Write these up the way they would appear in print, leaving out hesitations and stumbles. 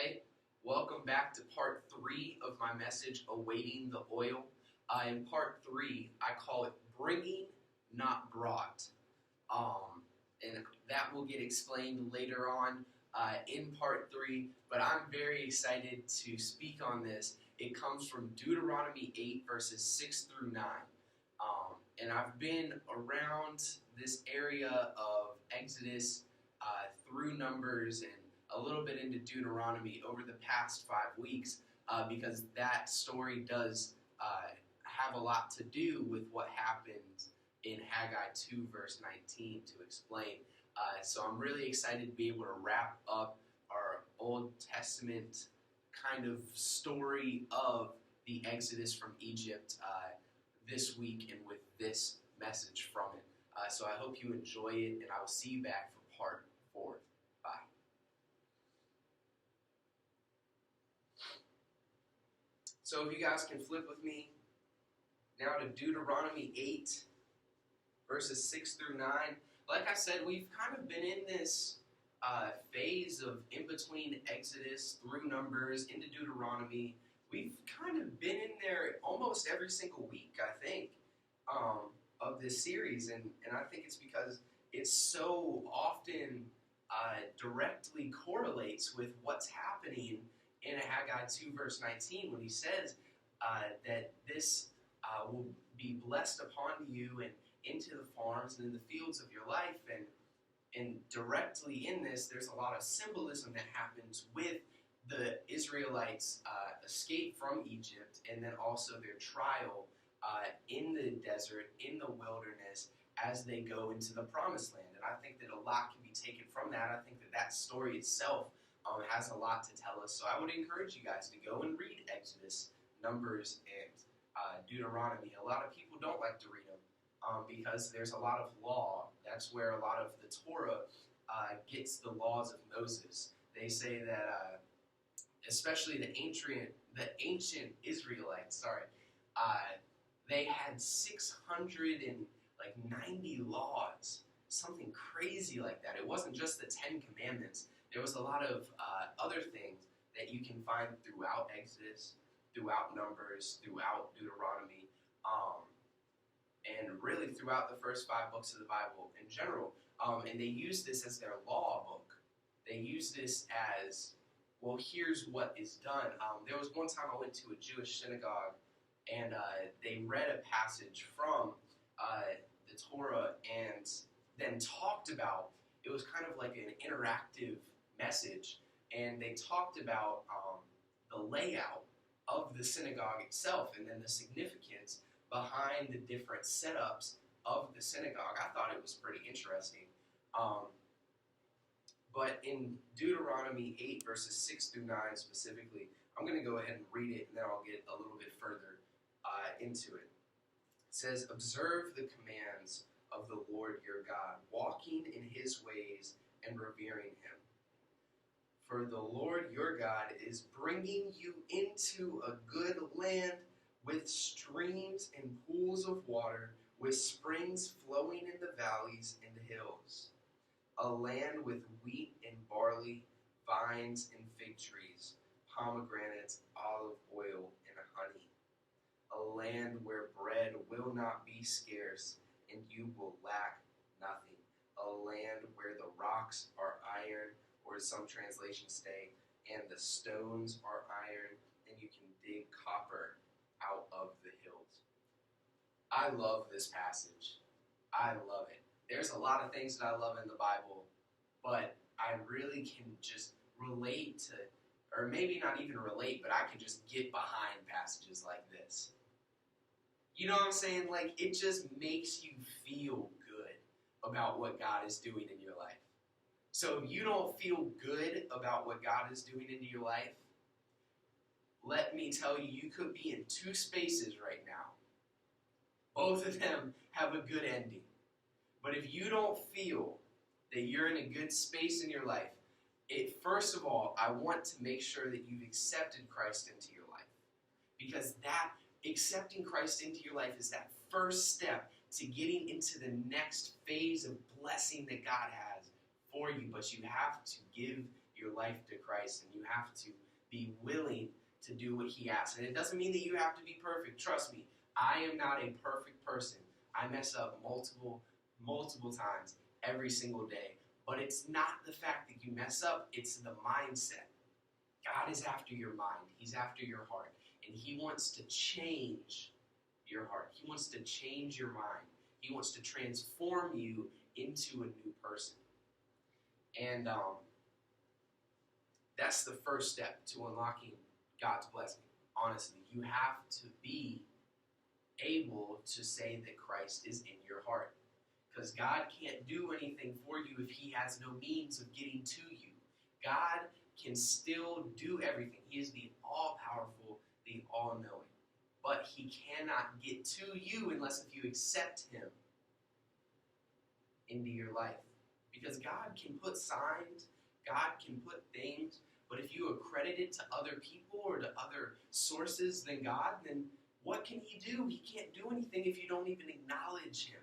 Hey, welcome back to part 3 of my message, Awaiting the Oil. In part 3, I call it Bringing, Not Brought. And that will get explained later on in part 3, but I'm very excited to speak on this. It comes from Deuteronomy 8, verses 6 through 9. And I've been around this area of Exodus through Numbers and a little bit into Deuteronomy over the past 5 weeks because that story does have a lot to do with what happens in Haggai 2 verse 19 to explain. So I'm really excited to be able to wrap up our Old Testament kind of story of the Exodus from Egypt this week and with this message from it. So I hope you enjoy it, and I will see you back for part 4. Bye. So if you guys can flip with me now to Deuteronomy 8, verses 6 through 9. Like I said, we've kind of been in this phase of in between Exodus through Numbers into Deuteronomy. We've kind of been in there almost every single week, I think, of this series. And I think it's because it so often directly correlates with what's happening in Haggai 2 verse 19 when he says that this will be blessed upon you and into the farms and in the fields of your life. And directly in this, there's a lot of symbolism that happens with the Israelites' escape from Egypt and then also their trial in the desert, in the wilderness, as they go into the promised land. And I think that a lot can be taken from that. I think that that story itself has a lot to tell us. So I would encourage you guys to go and read Exodus, Numbers, and Deuteronomy. A lot of people don't like to read them because there's a lot of law. That's where a lot of the Torah gets the laws of Moses. They say that, especially the ancient Israelites, they had 690 laws, something crazy like that. It wasn't just the 10 Commandments. There was a lot of other things that you can find throughout Exodus, throughout Numbers, throughout Deuteronomy, and really throughout the first 5 books of the Bible in general. And they use this as their law book. They use this as, well, here's what is done. There was one time I went to a Jewish synagogue, and they read a passage from the Torah and then talked about, it was kind of like an interactive message, and they talked about the layout of the synagogue itself and then the significance behind the different setups of the synagogue. I thought it was pretty interesting. But in Deuteronomy 8, verses 6 through 9 specifically, I'm going to go ahead and read it, and then I'll get a little bit further into it. It says, "Observe the commands of the Lord your God, walking in his ways and revering him. For the Lord your God is bringing you into a good land with streams and pools of water, with springs flowing in the valleys and hills, a land with wheat and barley, vines and fig trees, pomegranates, olive oil, and honey, a land where bread will not be scarce, and you will lack nothing, a land where the rocks are iron, or as some translations say, and the stones are iron, and you can dig copper out of the hills." I love this passage. I love it. There's a lot of things that I love in the Bible, but I really can just relate to, or maybe not even relate, but I can just get behind passages like this. You know what I'm saying? Like, it just makes you feel good about what God is doing in your life. So if you don't feel good about what God is doing in your life, let me tell you, you could be in 2 spaces right now. Both of them have a good ending. But if you don't feel that you're in a good space in your life, first of all, I want to make sure that you've accepted Christ into your life. Because that accepting Christ into your life is that first step to getting into the next phase of blessing that God has for you. But you have to give your life to Christ, and you have to be willing to do what he asks. And it doesn't mean that you have to be perfect. Trust me, I am not a perfect person. I mess up multiple times every single day. But it's not the fact that you mess up, it's the mindset. God is after your mind. He's after your heart. And he wants to change your heart. He wants to change your mind. He wants to transform you into a new person. And that's the first step to unlocking God's blessing. Honestly, you have to be able to say that Christ is in your heart. Because God can't do anything for you if he has no means of getting to you. God can still do everything. He is the all-powerful, the all-knowing. But he cannot get to you unless if you accept him into your life. Because God can put signs, God can put things, but if you accredit it to other people or to other sources than God, then what can he do? He can't do anything if you don't even acknowledge him.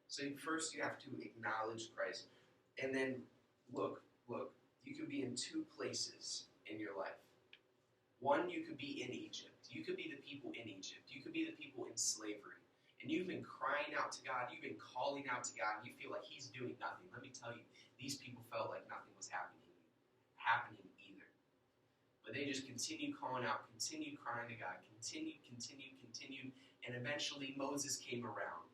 So first you have to acknowledge Christ. And then, look, you could be in two places in your life. One, you could be in Egypt. You could be the people in Egypt. You could be the people in slavery. And you've been crying out to God. You've been calling out to God. And you feel like he's doing nothing. Let me tell you, these people felt like nothing was happening either. But they just continued calling out, continued crying to God, continued. And eventually Moses came around.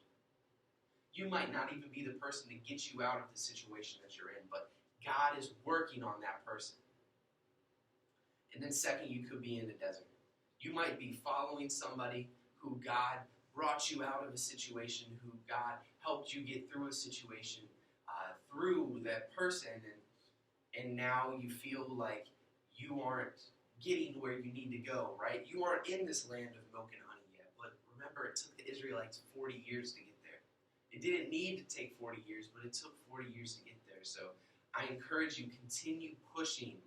You might not even be the person to get you out of the situation that you're in, but God is working on that person. And then second, you could be in the desert. You might be following somebody who God brought you out of a situation, who God helped you get through a situation through that person, and now you feel like you aren't getting where you need to go, right? You aren't in this land of milk and honey yet, but remember, it took the Israelites 40 years to get there. It didn't need to take 40 years, but it took 40 years to get there. So I encourage you, continue pushing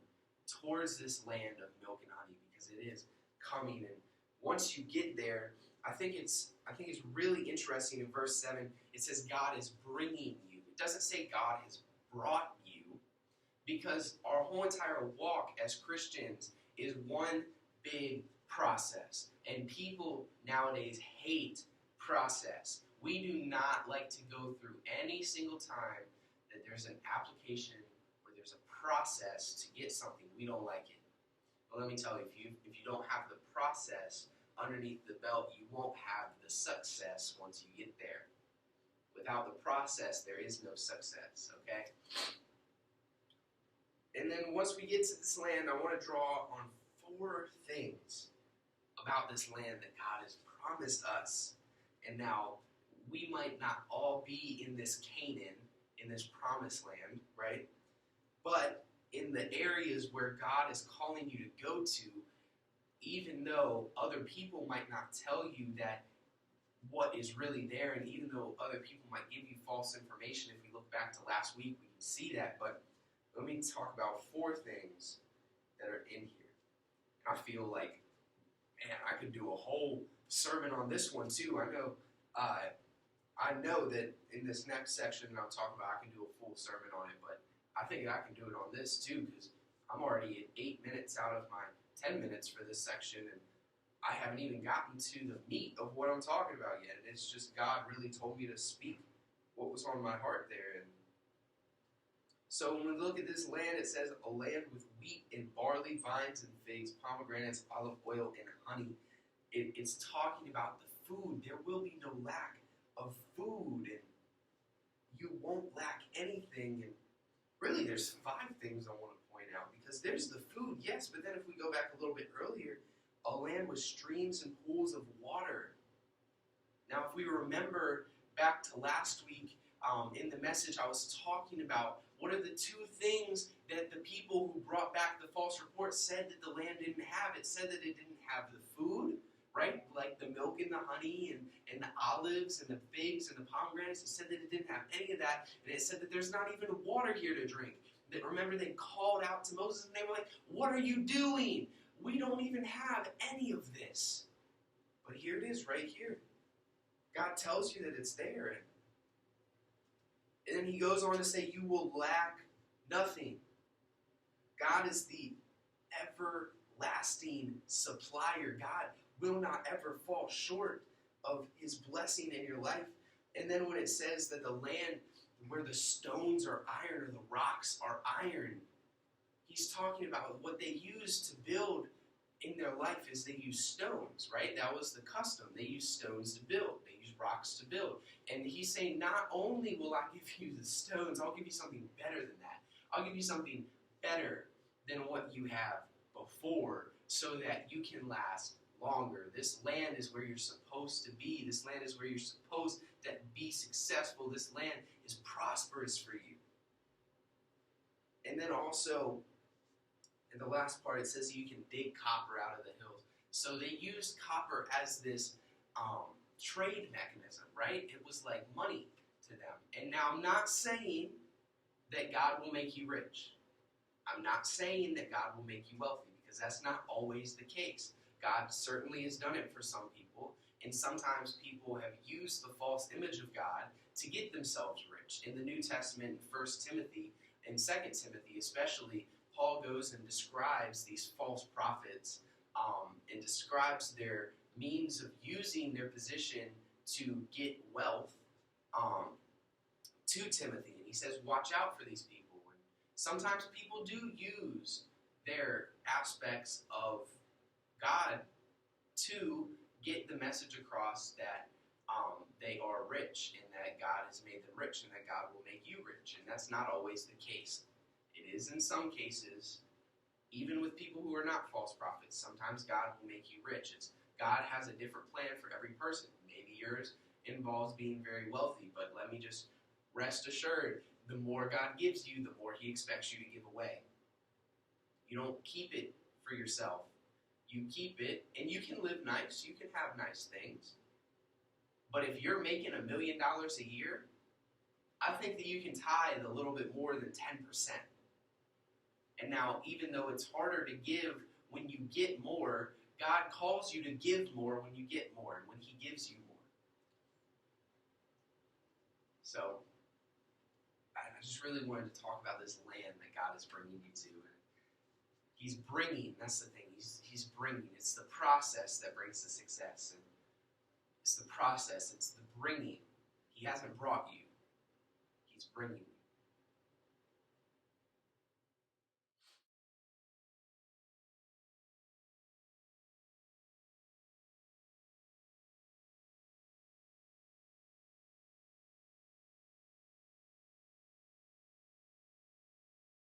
towards this land of milk and honey, because it is coming. And once you get there, I think it's really interesting in verse 7. It says God is bringing you. It doesn't say God has brought you, because our whole entire walk as Christians is one big process. And people nowadays hate process. We do not like to go through any single time that there's an application or there's a process to get something. We don't like it. But let me tell you, if you don't have the process underneath the belt, you won't have the success once you get there. Without the process, there is no success, okay? And then once we get to this land, I want to draw on 4 things about this land that God has promised us. And now, we might not all be in this Canaan, in this promised land, right? But in the areas where God is calling you to go to, even though other people might not tell you that what is really there, and even though other people might give you false information, if we look back to last week, we can see that. But let me talk about 4 things that are in here. I feel like, man, I could do a whole sermon on this one too. I know that in this next section that I'm talking about, I can do a full sermon on it, but I think I can do it on this too, because I'm already at 8 minutes out of my 10 minutes for this section, and I haven't even gotten to the meat of what I'm talking about yet. And it's just God really told me to speak what was on my heart there. And so when we look at this land, it says a land with wheat and barley, vines and figs, pomegranates, olive oil, and honey. It's talking about the food. There will be no lack of food, and you won't lack anything. And really, there's 5 things I want to point out, because there's the food, yes, but then if we go back a little bit earlier, a land with streams and pools of water. Now, if we remember back to last week, in the message I was talking about, what are the 2 things that the people who brought back the false report said that the land didn't have? It said that it didn't have the food, right? Like the milk and the honey and the olives and the figs and the pomegranates. It said that it didn't have any of that. And it said that there's not even water here to drink. That, remember, they called out to Moses and they were like, what are you doing? We don't even have any of this. But here it is right here. God tells you that it's there. And then he goes on to say, you will lack nothing. God is the everlasting supplier. God will not ever fall short of his blessing in your life. And then when it says that the land where the stones are iron or the rocks are iron, he's talking about what they used to build in their life is they used stones, right? That was the custom. They used stones to build. They used rocks to build. And he's saying, not only will I give you the stones, I'll give you something better than that. I'll give you something better than what you have before so that you can last longer. This land is where you're supposed to be. This land is where you're supposed to be successful. This land is prosperous for you. And then also, in the last part, it says you can dig copper out of the hills. So they used copper as this trade mechanism, right? It was like money to them. And now I'm not saying that God will make you rich. I'm not saying that God will make you wealthy, because that's not always the case. God certainly has done it for some people, and sometimes people have used the false image of God to get themselves rich. In the New Testament, 1 Timothy and 2 Timothy especially, Paul goes and describes these false prophets and describes their means of using their position to get wealth to Timothy. And he says, watch out for these people. And sometimes people do use their aspects of God to get the message across that they are rich and that God has made them rich and that God will make you rich. And that's not always the case. It is in some cases, even with people who are not false prophets. Sometimes God will make you rich. God has a different plan for every person. Maybe yours involves being very wealthy, but let me just rest assured, the more God gives you, the more he expects you to give away. You don't keep it for yourself. You keep it, and you can live nice. You can have nice things. But if you're making $1 million a year, I think that you can tithe a little bit more than 10%. And now, even though it's harder to give when you get more, God calls you to give more when you get more and when he gives you more. So, I just really wanted to talk about this land that God is bringing you to. He's bringing, that's the thing, he's bringing. It's the process that brings the success. And it's the process, it's the bringing. He hasn't brought you. He's bringing you.